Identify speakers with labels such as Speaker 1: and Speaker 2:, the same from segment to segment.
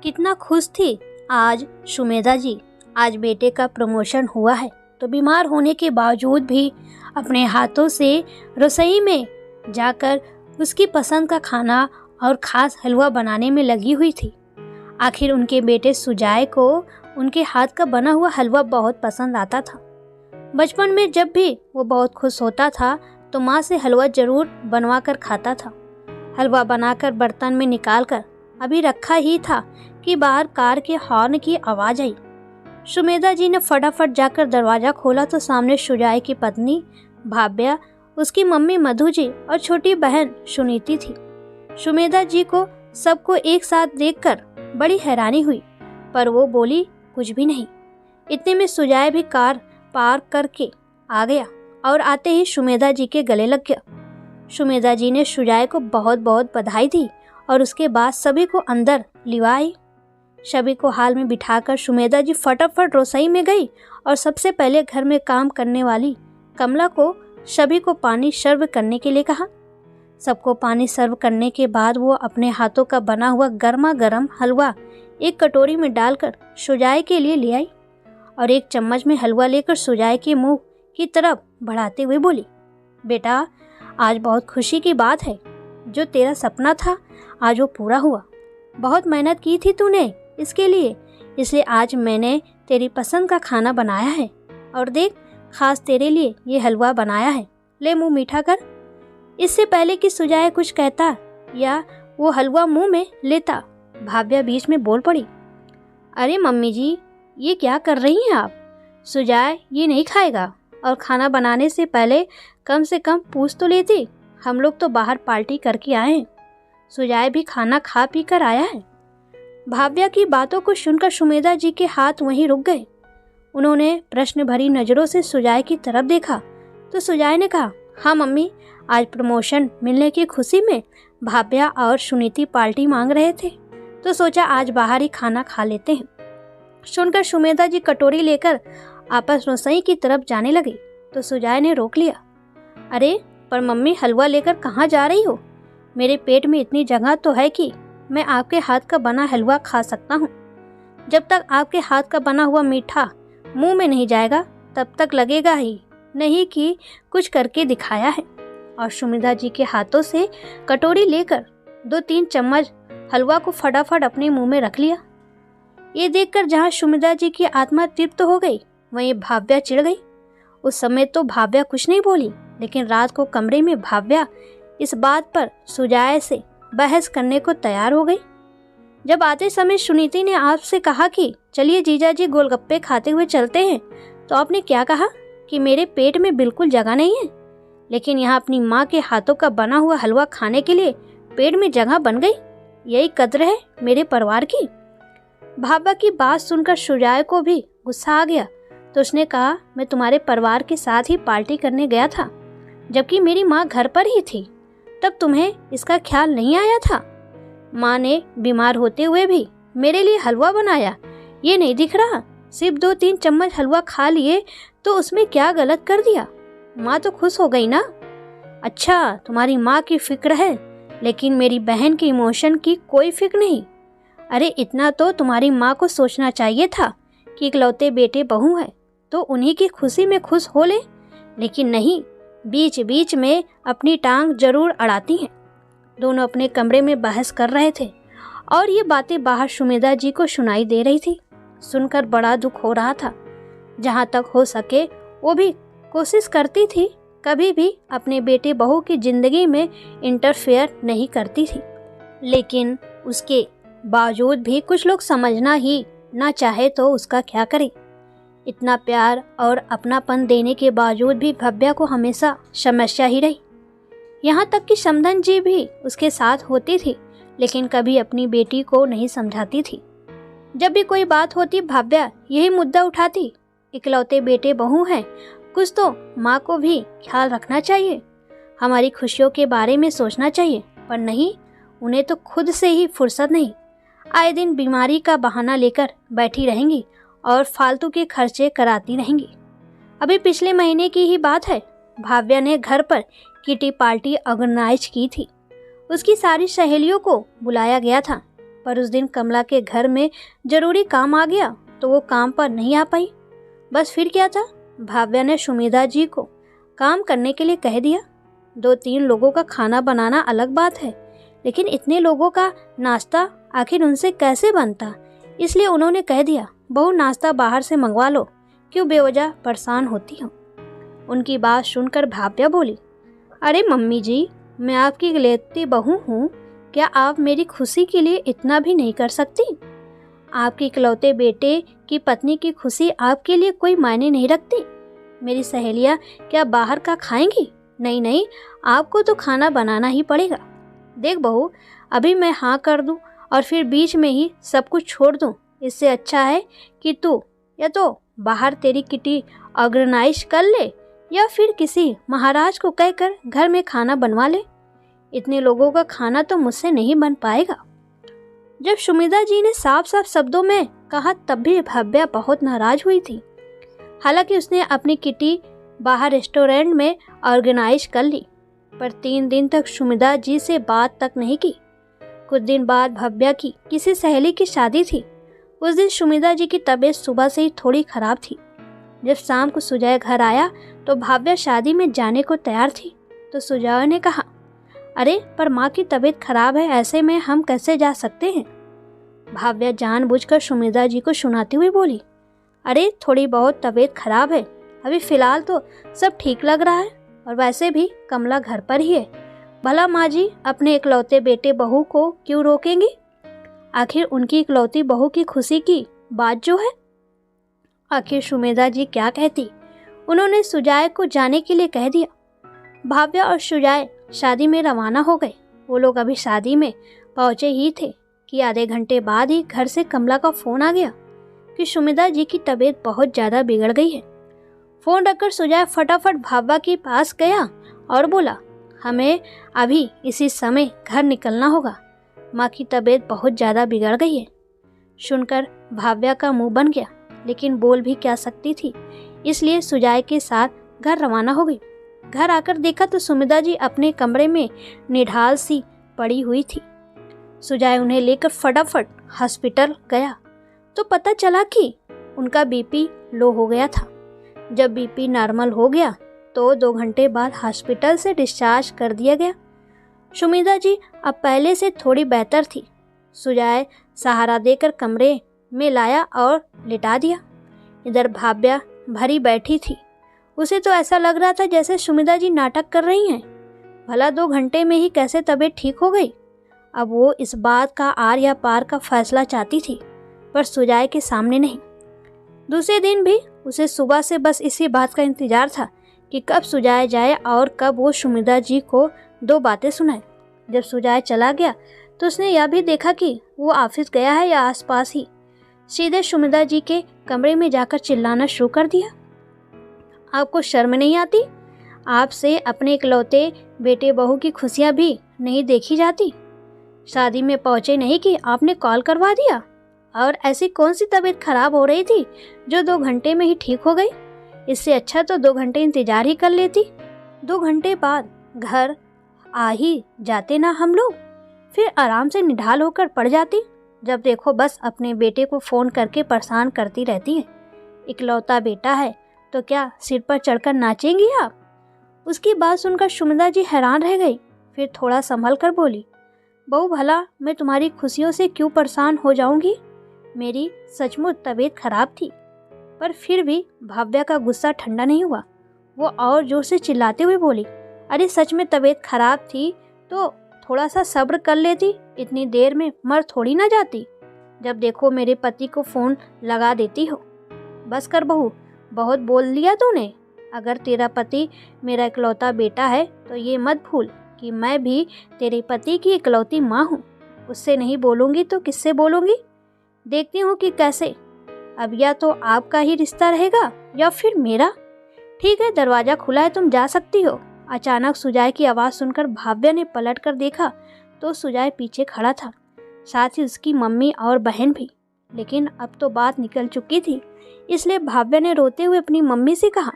Speaker 1: कितना खुश थी आज सुमेधा जी। आज बेटे का प्रमोशन हुआ है तो बीमार होने के बावजूद भी अपने हाथों से रसोई में जाकर उसकी पसंद का खाना और ख़ास हलवा बनाने में लगी हुई थी। आखिर उनके बेटे सुजाय को उनके हाथ का बना हुआ हलवा बहुत पसंद आता था। बचपन में जब भी वो बहुत खुश होता था तो माँ से हलवा ज़रूर बनवा कर खाता था। हलवा बनाकर बर्तन में निकाल कर अभी रखा ही था कि बाहर कार के हॉर्न की आवाज़ आई। सुमेधा जी ने फटाफट जाकर दरवाज़ा खोला तो सामने सुजाय की पत्नी भाव्या, उसकी मम्मी मधु जी और छोटी बहन सुनीति थी। सुमेधा जी को सबको एक साथ देखकर बड़ी हैरानी हुई, पर वो बोली कुछ भी नहीं। इतने में सुजाय भी कार पार्क करके आ गया और आते ही सुमेधा जी के गले लग गया। सुमेधा जी ने सुजाय को बहुत बहुत बधाई दी और उसके बाद सभी को अंदर लिवाई। सभी को हाल में बिठाकर सुमेधा जी फटाफट रसोई में गई और सबसे पहले घर में काम करने वाली कमला को सभी को पानी सर्व करने के लिए कहा। सबको पानी सर्व करने के बाद वो अपने हाथों का बना हुआ गर्मा गर्म हलवा एक कटोरी में डालकर सुजाय के लिए ले आई और एक चम्मच में हलवा लेकर सुजाय के मुंह की तरफ बढ़ाते हुए बोली, बेटा आज बहुत खुशी की बात है। जो तेरा सपना था आज वो पूरा हुआ। बहुत मेहनत की थी तूने इसके लिए, इसलिए आज मैंने तेरी पसंद का खाना बनाया है और देख खास तेरे लिए ये हलवा बनाया है, ले मुंह मीठा कर। इससे पहले कि सुजाय कुछ कहता या वो हलवा मुंह में लेता, भाव्या बीच में बोल पड़ी, अरे मम्मी जी ये क्या कर रही हैं आप? सुजाय ये नहीं खाएगा और खाना बनाने से पहले कम से कम पूछ तो लेती। हम लोग तो बाहर पार्टी करके आए हैं, सुजाय भी खाना खा पी कर आया है। भाव्या की बातों को सुनकर सुमेधा जी के हाथ वहीं रुक गए। उन्होंने प्रश्न भरी नज़रों से सुजाय की तरफ देखा तो सुजाय ने कहा, हाँ मम्मी, आज प्रमोशन मिलने की खुशी में भाव्या और सुनीति पार्टी मांग रहे थे तो सोचा आज बाहर ही खाना खा लेते हैं। सुनकर सुमेधा जी कटोरी लेकर आपस रसोई की तरफ जाने लगी तो सुजाय ने रोक लिया, अरे पर मम्मी हलवा लेकर कहाँ जा रही हो? मेरे पेट में इतनी जगह तो है कि मैं आपके हाथ का बना हलवा खा सकता हूँ। जब तक आपके हाथ का बना हुआ मीठा मुंह में नहीं जाएगा तब तक लगेगा ही नहीं कि कुछ करके दिखाया है। और सुमेधा जी के हाथों से कटोरी लेकर 2-3 चम्मच हलवा को फटाफट अपने मुंह में रख लिया। ये देखकर जहाँ सुमेधा जी की आत्मा तृप्त हो गई वहीं भाव्या चिढ़ गई। उस समय तो भाव्या कुछ नहीं बोली, लेकिन रात को कमरे में भाव्या इस बात पर सुजाय से बहस करने को तैयार हो गई। जब आते समय सुनीति ने आपसे कहा कि चलिए जीजा जी गोलगप्पे खाते हुए चलते हैं तो आपने क्या कहा कि मेरे पेट में बिल्कुल जगह नहीं है, लेकिन यहाँ अपनी माँ के हाथों का बना हुआ हलवा खाने के लिए पेट में जगह बन गई। यही कद्र है मेरे परिवार की। भाभा की बात सुनकर सुजाय को भी गुस्सा आ गया तो उसने कहा, मैं तुम्हारे परिवार के साथ ही पार्टी करने गया था जबकि मेरी माँ घर पर ही थी, तब तुम्हें इसका ख्याल नहीं आया था? माँ ने बीमार होते हुए भी मेरे लिए हलवा बनाया, ये नहीं दिख रहा? सिर्फ 2-3 चम्मच हलवा खा लिए तो उसमें क्या गलत कर दिया? माँ तो खुश हो गई ना। अच्छा तुम्हारी माँ की फिक्र है, लेकिन मेरी बहन की इमोशन की कोई फिक्र नहीं। अरे इतना तो तुम्हारी माँ को सोचना चाहिए था कि इकलौते बेटे बहू है तो उन्हीं की खुशी में खुश हो ले, लेकिन नहीं, बीच बीच में अपनी टांग जरूर अड़ाती हैं। दोनों अपने कमरे में बहस कर रहे थे और ये बातें बाहर सुमेधा जी को सुनाई दे रही थी। सुनकर बड़ा दुख हो रहा था। जहाँ तक हो सके वो भी कोशिश करती थी कभी भी अपने बेटे बहू की जिंदगी में इंटरफेयर नहीं करती थी, लेकिन उसके बावजूद भी कुछ लोग समझना ही ना चाहे तो उसका क्या करे। इतना प्यार और अपनापन देने के बावजूद भी भव्या को हमेशा समस्या ही रही। यहाँ तक कि समधन जी भी उसके साथ होती थी, लेकिन कभी अपनी बेटी को नहीं समझाती थी। जब भी कोई बात होती भव्या यही मुद्दा उठाती, इकलौते बेटे बहू हैं, कुछ तो माँ को भी ख्याल रखना चाहिए, हमारी खुशियों के बारे में सोचना चाहिए। पर नहीं, उन्हें तो खुद से ही फुर्सत नहीं। आए दिन बीमारी का बहाना लेकर बैठी रहेंगी और फालतू के खर्चे कराती रहेंगी। अभी पिछले महीने की ही बात है, भाव्या ने घर पर किटी पार्टी ऑर्गेनाइज की थी। उसकी सारी सहेलियों को बुलाया गया था। पर उस दिन कमला के घर में जरूरी काम आ गया तो वो काम पर नहीं आ पाई। बस फिर क्या था, भाव्या ने सुमेधा जी को काम करने के लिए कह दिया। 2-3 लोगों का खाना बनाना अलग बात है, लेकिन इतने लोगों का नाश्ता आखिर उनसे कैसे बनता, इसलिए उन्होंने कह दिया, बहू नाश्ता बाहर से मंगवा लो, क्यों बेवजह परेशान होती हो। उनकी बात सुनकर भाव्या बोली, अरे मम्मी जी, मैं आपकी इकलौती बहू हूँ, क्या आप मेरी खुशी के लिए इतना भी नहीं कर सकती? आपके इकलौते बेटे की पत्नी की खुशी आपके लिए कोई मायने नहीं रखती? मेरी सहेलियाँ क्या बाहर का खाएंगी? नहीं नहीं, आपको तो खाना बनाना ही पड़ेगा। देख बहू, अभी मैं हाँ कर दूँ और फिर बीच में ही सब कुछ छोड़ दूँ, इससे अच्छा है कि तू या तो बाहर तेरी किटी ऑर्गेनाइज कर ले या फिर किसी महाराज को कहकर घर में खाना बनवा ले। इतने लोगों का खाना तो मुझसे नहीं बन पाएगा। जब सुमेधा जी ने साफ साफ शब्दों में कहा तब भी भाव्या बहुत नाराज हुई थी। हालांकि उसने अपनी किटी बाहर रेस्टोरेंट में ऑर्गेनाइज कर ली, पर 3 दिन तक सुमेधा जी से बात तक नहीं की। कुछ दिन बाद भाव्या की किसी सहेली की शादी थी। उस दिन सुमेधा जी की तबीयत सुबह से ही थोड़ी खराब थी। जब शाम को सुजय घर आया तो भाव्या शादी में जाने को तैयार थी, तो सुजय ने कहा, अरे पर माँ की तबीयत खराब है, ऐसे में हम कैसे जा सकते हैं? भाव्या जानबूझकर सुमेधा जी को सुनाती हुई बोली, अरे थोड़ी बहुत तबीयत खराब है, अभी फिलहाल तो सब ठीक लग रहा है, और वैसे भी कमला घर पर ही है। भला माँ जी अपने इकलौते बेटे बहू को क्यों रोकेंगी? आखिर उनकी इकलौती बहू की खुशी की बात जो है। आखिर सुमेधा जी क्या कहती? उन्होंने सुजय को जाने के लिए कह दिया। भाव्या और सुजय शादी में रवाना हो गए। वो लोग अभी शादी में पहुंचे ही थे कि आधे घंटे बाद ही घर से कमला का फोन आ गया कि सुमेधा जी की तबीयत बहुत ज़्यादा बिगड़ गई है। फोन रखकर सुजय फटाफट भाव्या के पास गया और बोला, हमें अभी इसी समय घर निकलना होगा, माँ की तबीयत बहुत ज़्यादा बिगड़ गई है। सुनकर भाव्या का मुंह बन गया, लेकिन बोल भी क्या सकती थी, इसलिए सुजय के साथ घर रवाना हो गई। घर आकर देखा तो सुमेधा जी अपने कमरे में निढाल सी पड़ी हुई थी। सुजय उन्हें लेकर फटाफट हॉस्पिटल गया तो पता चला कि उनका बीपी लो हो गया था। जब बीपी नॉर्मल हो गया तो 2 घंटे बाद हॉस्पिटल से डिस्चार्ज कर दिया गया। सुमेधा जी अब पहले से थोड़ी बेहतर थी। सुजय सहारा देकर कमरे में लाया और लिटा दिया। इधर भाव्या भरी बैठी थी। उसे तो ऐसा लग रहा था जैसे सुमेधा जी नाटक कर रही हैं। भला 2 घंटे में ही कैसे तबीयत ठीक हो गई। अब वो इस बात का आर या पार का फैसला चाहती थी, पर सुजय के सामने नहीं। दूसरे दिन भी उसे सुबह से बस इसी बात का इंतजार था कि कब सुजय जाए और कब वो सुमेधा जी को 2 बातें सुनाए। जब सुजय चला गया तो उसने यह भी देखा कि वो ऑफिस गया है या आसपास ही। सीधे सुमेधा जी के कमरे में जाकर चिल्लाना शुरू कर दिया, आपको शर्म नहीं आती? आपसे अपने इकलौते बेटे बहू की खुशियाँ भी नहीं देखी जाती? शादी में पहुँचे नहीं कि आपने कॉल करवा दिया? और ऐसी कौन सी तबीयत खराब हो रही थी जो 2 घंटे में ही ठीक हो गई? इससे अच्छा तो 2 घंटे इंतजार ही कर लेती। 2 घंटे बाद घर आ ही जाते ना हम लोग, फिर आराम से निढाल होकर पड़ जाती। जब देखो बस अपने बेटे को फ़ोन करके परेशान करती रहती है। इकलौता बेटा है तो क्या सिर पर चढ़कर नाचेंगी आप? उसकी बात सुनकर सुमेधा जी हैरान रह गई। फिर थोड़ा संभल कर बोली, बहू भला मैं तुम्हारी खुशियों से क्यों परेशान हो जाऊंगी? मेरी सचमुच तबीयत खराब थी। पर फिर भी भाव्या का गुस्सा ठंडा नहीं हुआ। वो और जोर से चिल्लाते हुए बोली, अरे सच में तबीयत खराब थी तो थोड़ा सा सब्र कर लेती, इतनी देर में मर थोड़ी ना जाती। जब देखो मेरे पति को फ़ोन लगा देती हो। बस कर बहू, बहुत बोल लिया तूने। अगर तेरा पति मेरा इकलौता बेटा है तो ये मत भूल कि मैं भी तेरे पति की इकलौती माँ हूँ। उससे नहीं बोलूँगी तो किससे बोलूँगी? देखती हूँ कि कैसे। अब या तो आपका ही रिश्ता रहेगा या फिर मेरा। ठीक है, दरवाज़ा खुला है, तुम जा सकती हो। अचानक सुजय की आवाज़ सुनकर भाव्या ने पलट कर देखा तो सुजय पीछे खड़ा था, साथ ही उसकी मम्मी और बहन भी। लेकिन अब तो बात निकल चुकी थी, इसलिए भाव्या ने रोते हुए अपनी मम्मी से कहा,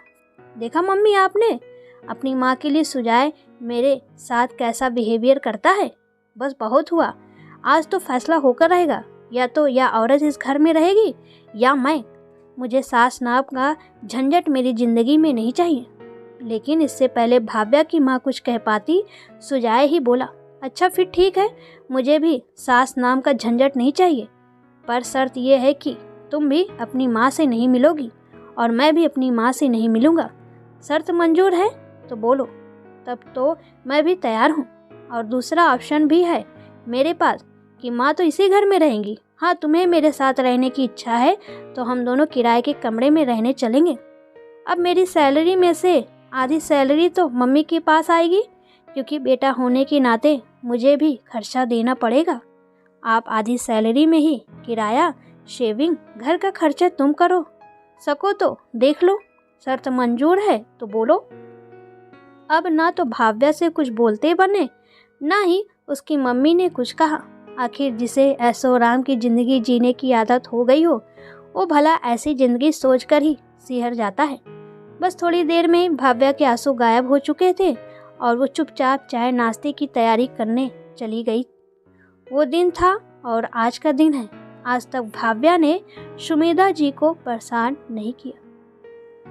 Speaker 1: देखा मम्मी, आपने अपनी माँ के लिए सुजय मेरे साथ कैसा बिहेवियर करता है। बस बहुत हुआ, आज तो फैसला होकर रहेगा, या औरत इस घर में रहेगी या मैं। मुझे सास नाप का झंझट मेरी ज़िंदगी में नहीं चाहिए। लेकिन इससे पहले भाव्या की माँ कुछ कह पाती, सुजाए ही बोला, अच्छा फिर ठीक है, मुझे भी सास नाम का झंझट नहीं चाहिए, पर शर्त यह है कि तुम भी अपनी माँ से नहीं मिलोगी और मैं भी अपनी माँ से नहीं मिलूँगा। शर्त मंजूर है तो बोलो, तब तो मैं भी तैयार हूँ। और दूसरा ऑप्शन भी है मेरे पास कि माँ तो इसी घर में रहेंगी। हाँ, तुम्हें मेरे साथ रहने की इच्छा है तो हम दोनों किराए के कमरे में रहने चलेंगे। अब मेरी सैलरी में से आधी सैलरी तो मम्मी के पास आएगी, क्योंकि बेटा होने के नाते मुझे भी खर्चा देना पड़ेगा। आप आधी सैलरी में ही किराया, शेविंग, घर का खर्चा तुम करो। सको तो देख लो, शर्त मंजूर है तो बोलो। अब ना तो भाव्या से कुछ बोलते बने, ना ही उसकी मम्मी ने कुछ कहा। आखिर जिसे ऐशोआराम की ज़िंदगी जीने की आदत हो गई हो, वो भला ऐसी ज़िंदगी सोचकर ही सिहर जाता है। बस थोड़ी देर में भाव्या के आंसू गायब हो चुके थे और वो चुपचाप चाय नाश्ते की तैयारी करने चली गई। वो दिन था और आज का दिन है। आज तक भाव्या ने सुमेधा जी को परेशान नहीं किया।